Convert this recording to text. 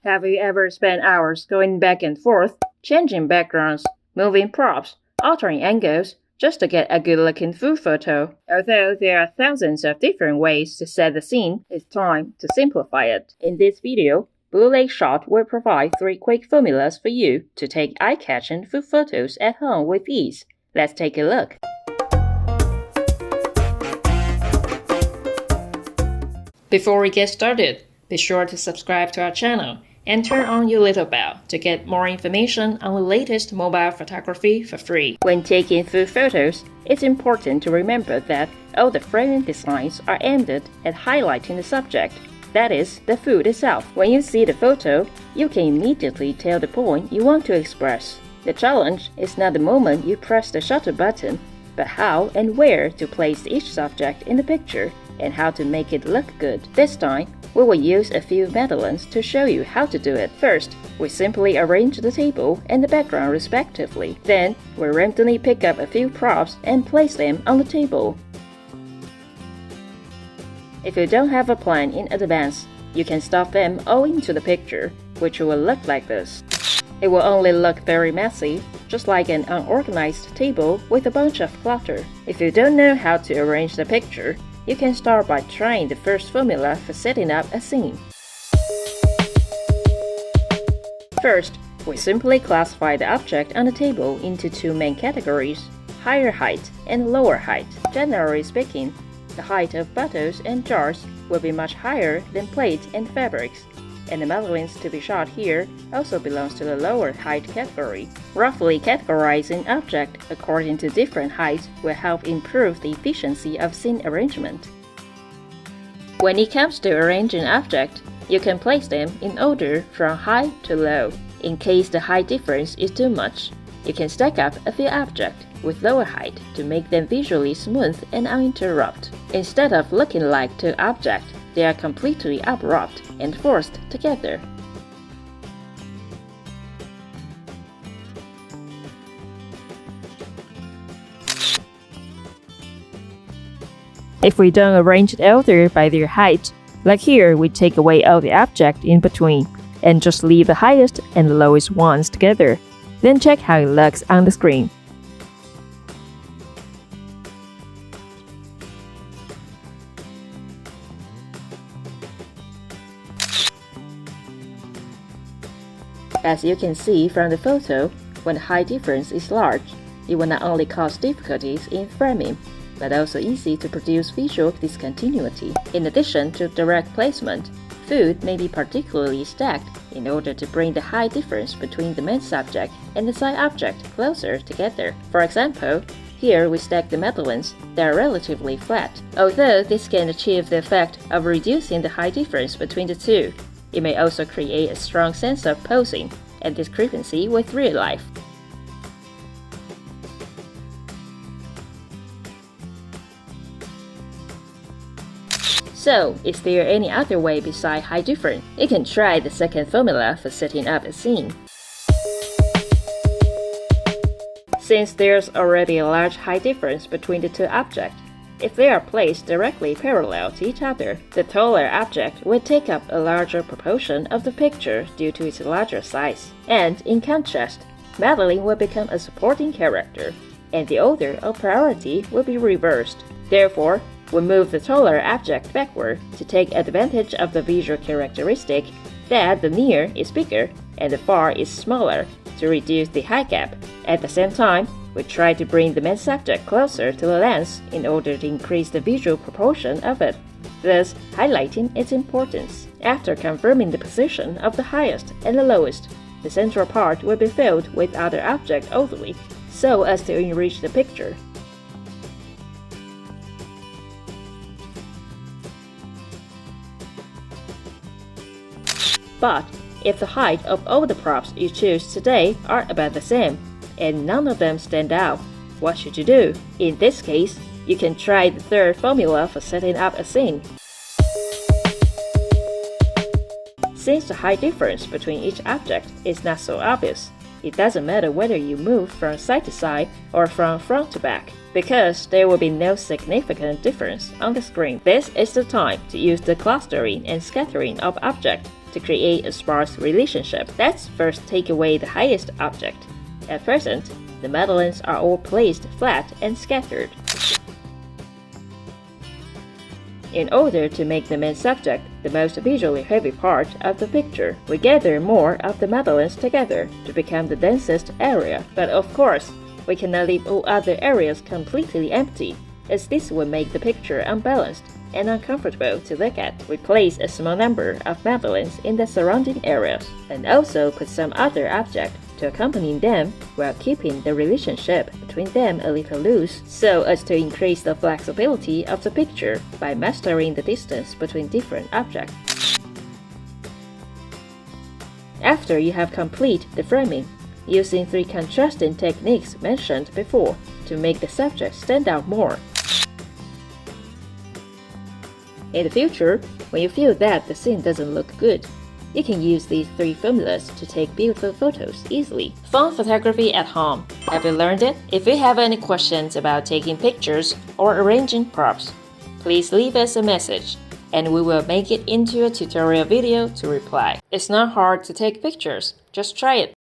Have you ever spent hours going back and forth, changing backgrounds, moving props, altering angles, just to get a good-looking food photo? Although there are thousands of different ways to set the scene, it's time to simplify it. In this video, Blue Lake Shot will provide 3 quick formulas for you to take eye-catching food photos at home with ease. Let's take a look. Before we get started, be sure to subscribe to our channel and turn on your little bell to get more information on the latest mobile photography for free. When taking food photos, it's important to remember that all the framing designs are aimed at highlighting the subject, that is, the food itself. When you see the photo, you can immediately tell the point you want to express. The challenge is not the moment you press the shutter button, but how and where to place each subject in the picture and how to make it look good. This time, we will use a few medallions to show you how to do it. First, we simply arrange the table and the background respectively. Then, we randomly pick up a few props and place them on the table. If you don't have a plan in advance, you can stuff them all into the picture, which will look like this. It will only look very messy, just like an unorganized table with a bunch of clutter. If you don't know how to arrange the picture, you can start by trying the first formula for setting up a scene. First, we simply classify the object on the table into 2 main categories, higher height and lower height. Generally speaking, the height of bottles and jars will be much higher than plates and fabrics, and the medallions to be shot here also belongs to the lower height category. Roughly categorizing objects according to different heights will help improve the efficiency of scene arrangement. When it comes to arranging objects, you can place them in order from high to low. In case the height difference is too much, you can stack up a few objects with lower height to make them visually smooth and uninterrupted. Instead of looking like 2 objects, they are completely abrupt and forced together. If we don't arrange the order by their height, like here we take away all the objects in between and just leave the highest and the lowest ones together. Then check how it looks on the screen. As you can see from the photo, when the height difference is large, it will not only cause difficulties in framing, but also easy to produce visual discontinuity. In addition to direct placement, food may be particularly stacked in order to bring the height difference between the main subject and the side object closer together. For example, here we stack the medallions that are relatively flat. Although this can achieve the effect of reducing the height difference between the two, it may also create a strong sense of posing and discrepancy with real life. So, is there any other way besides height difference? You can try the second formula for setting up a scene. Since there's already a large height difference between the 2 objects, if they are placed directly parallel to each other, the taller object will take up a larger proportion of the picture due to its larger size. And in contrast, Madeline will become a supporting character, and the order of priority will be reversed. Therefore, we move the taller object backward to take advantage of the visual characteristic that the near is bigger and the far is smaller to reduce the height gap. At the same time, we try to bring the main subject closer to the lens in order to increase the visual proportion of it, thus highlighting its importance. After confirming the position of the highest and the lowest, the central part will be filled with other objects orderly, so as to enrich the picture. But if the height of all the props you choose today are about the same, and none of them stand out, what should you do? In this case, you can try the third formula for setting up a scene. Since the height difference between each object is not so obvious, it doesn't matter whether you move from side to side or from front to back, because there will be no significant difference on the screen. This is the time to use the clustering and scattering of objects to create a sparse relationship, let's first take away the highest object. At present, the madeleines are all placed flat and scattered. In order to make the main subject the most visually heavy part of the picture, we gather more of the madeleines together to become the densest area. But of course, we cannot leave all other areas completely empty, as this would make the picture unbalanced and uncomfortable to look at. We place a small number of madeleines in the surrounding areas, and also put some other object to accompany them while keeping the relationship between them a little loose, so as to increase the flexibility of the picture by mastering the distance between different objects. After you have completed the framing, using 3 contrasting techniques mentioned before to make the subject stand out more. In the future, when you feel that the scene doesn't look good, you can use these 3 formulas to take beautiful photos easily. Phone photography at home. Have you learned it? If you have any questions about taking pictures or arranging props, please leave us a message, and we will make it into a tutorial video to reply. It's not hard to take pictures, just try it.